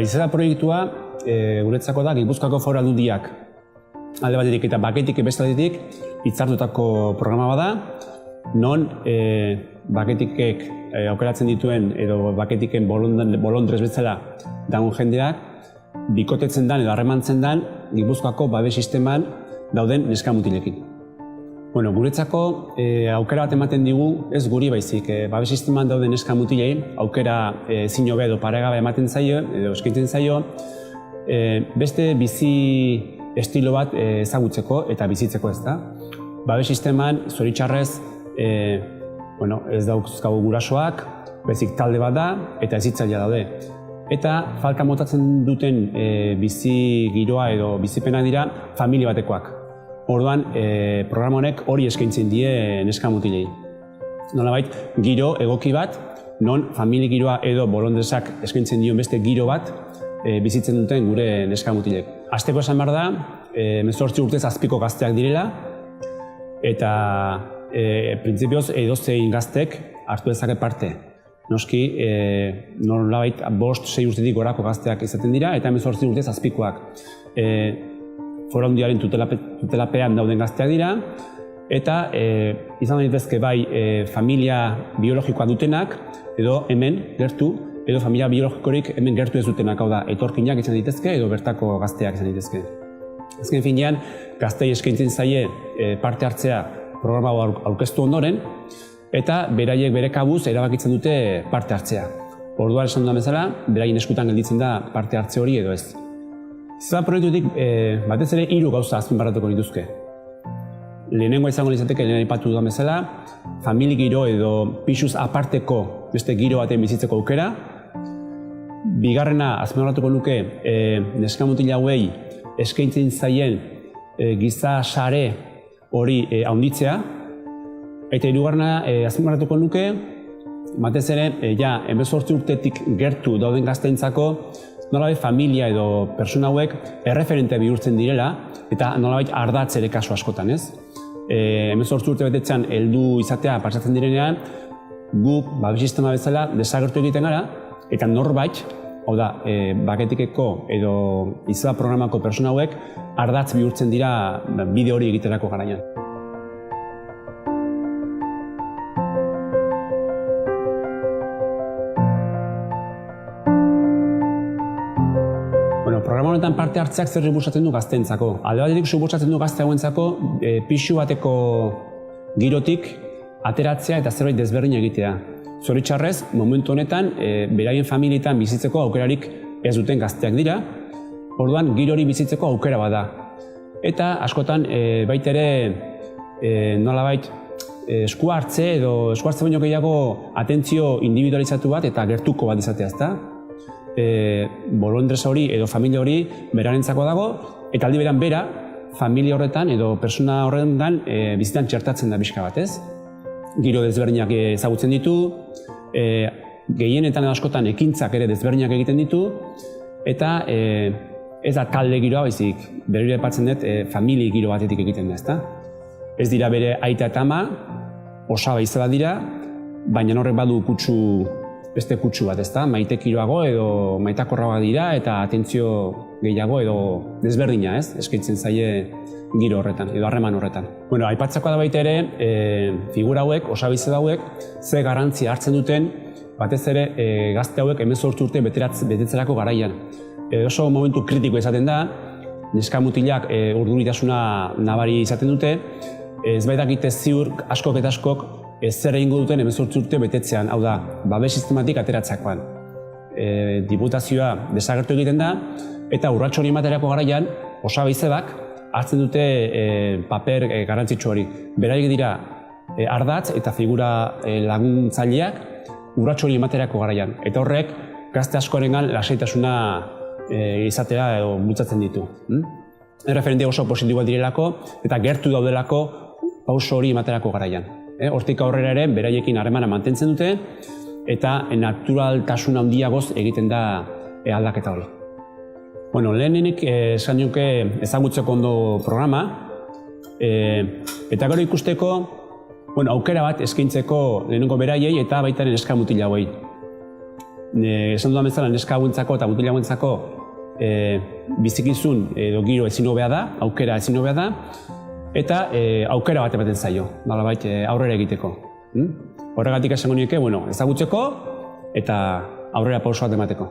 Izeba proiektua guretzako da Gipuzkoako Foru Aldundiak alde batetik eta Baketik beste aldetik hitzartutako programa bada, non Baketikek aukeratzen dituen edo Baketiken bolondrez bezala dagoen jendeak bikotetzen dan edo harremantzen dan Gipuzkoako babes sisteman dauden neskamutilekin. Guretzako aukera bat ematen digu, ez guri baizik, babes sisteman dauden neskamutilei aukera ezin hobe edo paregabe ematen zaio edo eskaintzen zaio beste bizi estilo bat ezagutzeko eta bizitzeko, ez da. Babes sisteman zoritxarrez ez dauzkagu gurasoak, baizik talde bat da eta hezitzailea daude. Eta falta motatzen duten bizi giroa edo bizipena dira familia batekoak. Orduan, programa honek hori eskaintzen die neskamutilei. Nolabait, giro egoki bat, non familia giroa edo bolondresak eskaintzen dion beste giro bat bizitzen duten gure neskamutilek. Hasteko esan behar da, 18 urtez azpiko gazteak direla, eta printzipioz edozein gaztek hartu dezake parte. Noski, nolabait 5-6 urtetik gorako gazteak izaten dira, eta 18 urtez azpikoak. Foru Aldundiaren tutelapean dauden gazteak dira, eta izan daitezke bai familia biologikoa dutenak, edo hemen gertu, edo familia biologikorik hemen gertu ez dutenak, hau da, etorkinak izan daitezke, edo bertako gazteak izan daitezke. Azken finean, gaztei eskaintzen zaie parte hartzea programa aurkeztu ondoren, eta beraiek bere kabuz erabakitzen dute parte hartzea. Orduan esan dudan bezala, beraien eskutan gelditzen da parte hartze hori edo ez. Izeba proiektutik batez ere 3 gauza azpimarratuko dituzke. Lehenengoa izango litzateke lehen aipatu dudan bezala, familia giro edo pisuz aparteko beste giro baten bizitzeko aukera. Bigarrena azpimarratuko nuke neskamutil hauei eskaintzen zaien giza sare hori handitzea. Eta hirugarrena azpimarratuko nuke, batez ere 18 urtetik gertu dauden gazteentzako nolabait familia edo pertsona hauek erreferente bihurtzen direla eta nolabait ardatz ere kasu askotan, ez? 18 urte betetzean heldu izatea pasatzen direnean, guk babes sistema bezala desagertu egiten gara eta norbait, hau da, Baketikeko edo Izeba programako pertsona hauek ardatz bihurtzen dira bide hori egiterako garaian. Programa honetan parte hartzeak zer suposatzen du gazteentzako. Alde batetik suposatzen du gazte hauentzako pixu bateko girotik ateratzea eta zerbait desberdin egitea. Zoritxarrez, momentu honetan, beraien familietan bizitzeko aukerarik ez duten gazteak dira, orduan giro hori bizitzeko aukera bada. Eta askotan baita ere nolabait esku hartze edo esku hartze baino gehiago atentzio individualizatu bat eta gertuko bat izatea, ezta? Bolondrez hori edo familia hori berarentzako dago, eta aldi beran bera, familia horretan edo persona horretan bizitan txertatzen da pixka bat, ez? Giro desberdinak ezagutzen ditu, gehienetan edo askotan ekintzak ere desberdinak egiten ditu, eta ez da talde giroa baizik, berriro aipatzen dut familia giro batetik egiten da, ezta? Ez dira bere aita eta ama, osaba izela dira, baina horrek badu beste kutsu bat, ezta? Maite kiroago edo maitakorragoa dira eta atentzio gehiago edo desberdina, ez? Eskaintzen zaie giro horretan, edo harreman horretan. Aipatzakoa da baita ere, figura hauek, osabizela hauek, ze garrantzia hartzen duten, batez ere gazte hauek 18 urte betetzerako garaian. Oso momentu kritiko izaten da, neskamutilak urduritasuna nabari izaten dute, ez baitakite ziur askok eta askok zer egingo duten 18 urte betetzean, hau da, babes sistematik ateratzakoan. Diputazioa desagertu egiten da, eta urrats hori ematerako garaian, osabizebak hartzen dute paper garrantzitsu hori. Beraiek dira ardatz eta figura laguntzaileak urrats hori ematerako garaian. Eta horrek, gazte askorengan lasaitasuna izatera edo bultzatzen ditu. Erreferente oso positiboa direlako eta gertu daudelako pauso hori ematerako garaian. Hortik aurrera ere, beraiekin harremana mantentzen dute eta naturaltasun handiagoz egiten da aldaketa hori. Lehenenik esan nuke ezagutzeko ondo programa eta gero ikusteko aukera bat eskaintzeko lehenengo beraiei eta baitaren neskamutila hauei. esan dudan bezala neska hauentzako eta mutila hauentzako bizikizun edo giro ezin hobea da, aukera ezin hobea da, eta aukera bat ematen zaio, nolabait aurrera egiteko. Horregatik esango nieke, ezagutzeko eta aurrera pauso bat emateko.